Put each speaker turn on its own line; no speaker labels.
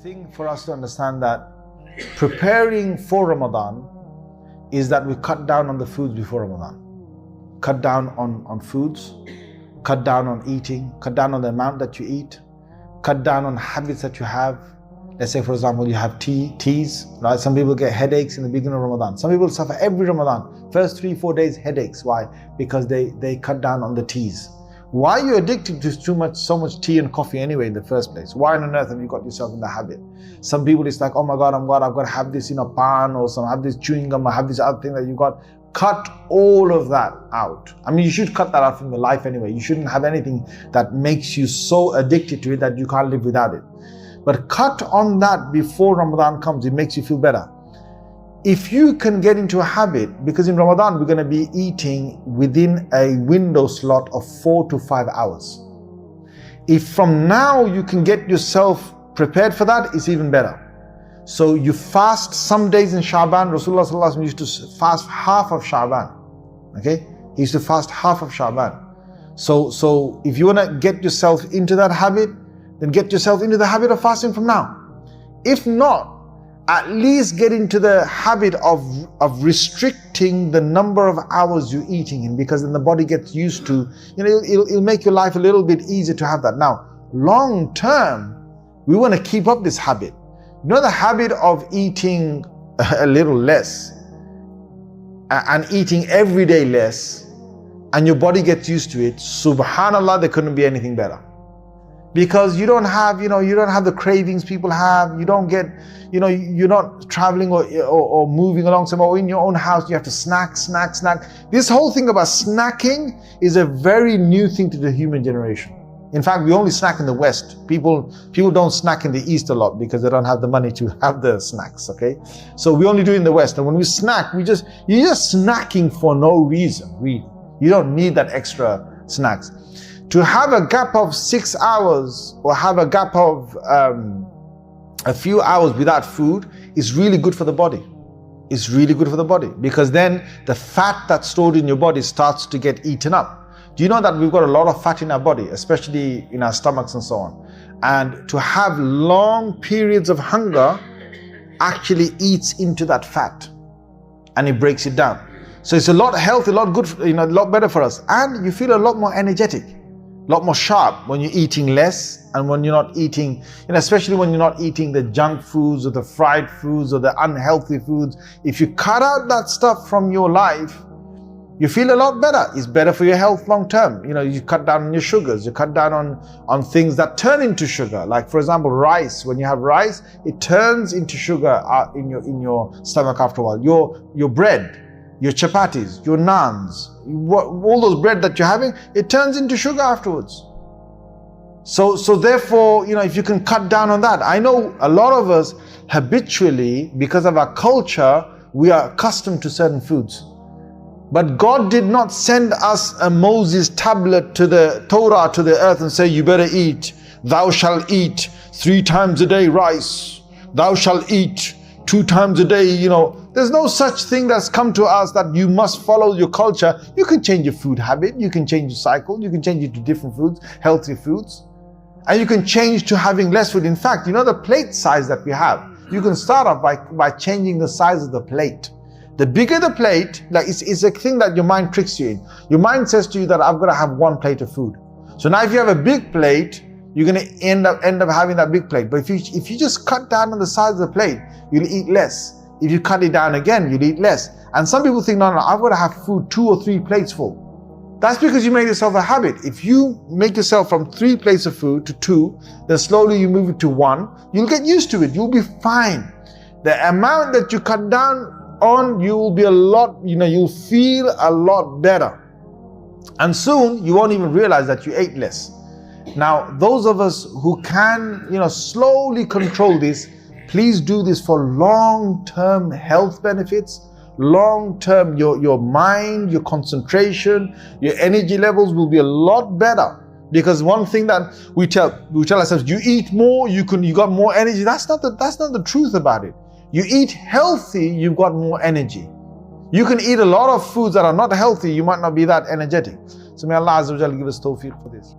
thing for us to understand that preparing for Ramadan is that we cut down on the foods before Ramadan. Cut down on foods, cut down on eating, cut down on the amount that you eat, cut down on habits that you have. Let's say, for example, you have teas, right? Some people get headaches in the beginning of Ramadan. Some people suffer every Ramadan. First 3-4 days headaches. Why? Because they cut down on the teas. Why are you addicted to so much tea and coffee anyway in the first place? Why on earth have you got yourself in the habit? Some people, it's like, oh my God, I've got to have this, pan, or have this chewing gum, I have this other thing that you got. Cut all of that out. I mean, you should cut that out from your life anyway. You shouldn't have anything that makes you so addicted to it that you can't live without it. But cut on that before Ramadan comes. It makes you feel better. If you can get into a habit, because in Ramadan we're going to be eating within a window slot of 4 to 5 hours. If from now you can get yourself prepared for that, it's even better. So you fast some days in Sha'ban. Rasulullah sallallahu alaihi wasallam used to fast half of Sha'ban. Okay, he used to fast half of Sha'ban. So if you want to get yourself into that habit, then get yourself into the habit of fasting from now. If not, at least get into the habit of restricting the number of hours you're eating in, because then the body gets used to, it'll make your life a little bit easier to have that. Now, long term, we want to keep up this habit. The habit of eating a little less and eating every day less, and your body gets used to it. Subhanallah, there couldn't be anything better. Because you don't have the cravings people have. You don't get, you're not traveling or moving along somewhere, or in your own house, you have to snack. This whole thing about snacking is a very new thing to the human generation. In fact, we only snack in the West. People don't snack in the East a lot because they don't have the money to have the snacks, okay? So we only do it in the West. And when we snack, you're just snacking for no reason, really. You don't need that extra snacks. To have a gap of 6 hours or have a gap of a few hours without food is really good for the body. It's really good for the body, because then the fat that's stored in your body starts to get eaten up. Do you know that we've got a lot of fat in our body, especially in our stomachs and so on? And to have long periods of hunger actually eats into that fat and it breaks it down. So it's a lot healthy, a lot good, a lot better for us. And you feel a lot more energetic, a lot more sharp when you're eating less, and when you're not eating, especially when you're not eating the junk foods or the fried foods or the unhealthy foods. If you cut out that stuff from your life, you feel a lot better. It's better for your health long term. You cut down on your sugars, you cut down on things that turn into sugar. Like, for example, rice. When you have rice, it turns into sugar in your stomach after a while. Your bread, your chapatis, your naans, all those bread that you're having, it turns into sugar afterwards. So therefore, if you can cut down on that. I know a lot of us habitually, because of our culture, we are accustomed to certain foods. But God did not send us a Moses tablet to the Torah, to the earth, and say, you better eat. Thou shalt eat 3 times a day rice. Thou shalt eat 2 times a day. There's no such thing that's come to us that you must follow your culture. You can change your food habit. You can change your cycle. You can change it to different foods, healthy foods. And you can change to having less food. In fact, the plate size that we have, you can start off by changing the size of the plate. The bigger the plate, it's a thing that your mind tricks you in. Your mind says to you that I've got to have 1 plate of food. So now if you have a big plate, you're going to end up having that big plate. But if you just cut down on the size of the plate, you'll eat less. If you cut it down again, you'll eat less. And some people think, no, I've got to have food 2 or 3 plates full. That's because you made yourself a habit. If you make yourself from 3 plates of food to 2, then slowly you move it to 1, you'll get used to it. You'll be fine. The amount that you cut down on, you will be you'll feel a lot better. And soon you won't even realize that you ate less. Now, those of us who can, slowly control this, please do this for long-term health benefits. Long-term, your mind, your concentration, your energy levels will be a lot better. Because one thing that we tell ourselves, you eat more, you got more energy. That's not the truth about it. You eat healthy, you've got more energy. You can eat a lot of foods that are not healthy, you might not be that energetic. So may Allah Azza wa Jalla give us tawfiq for this.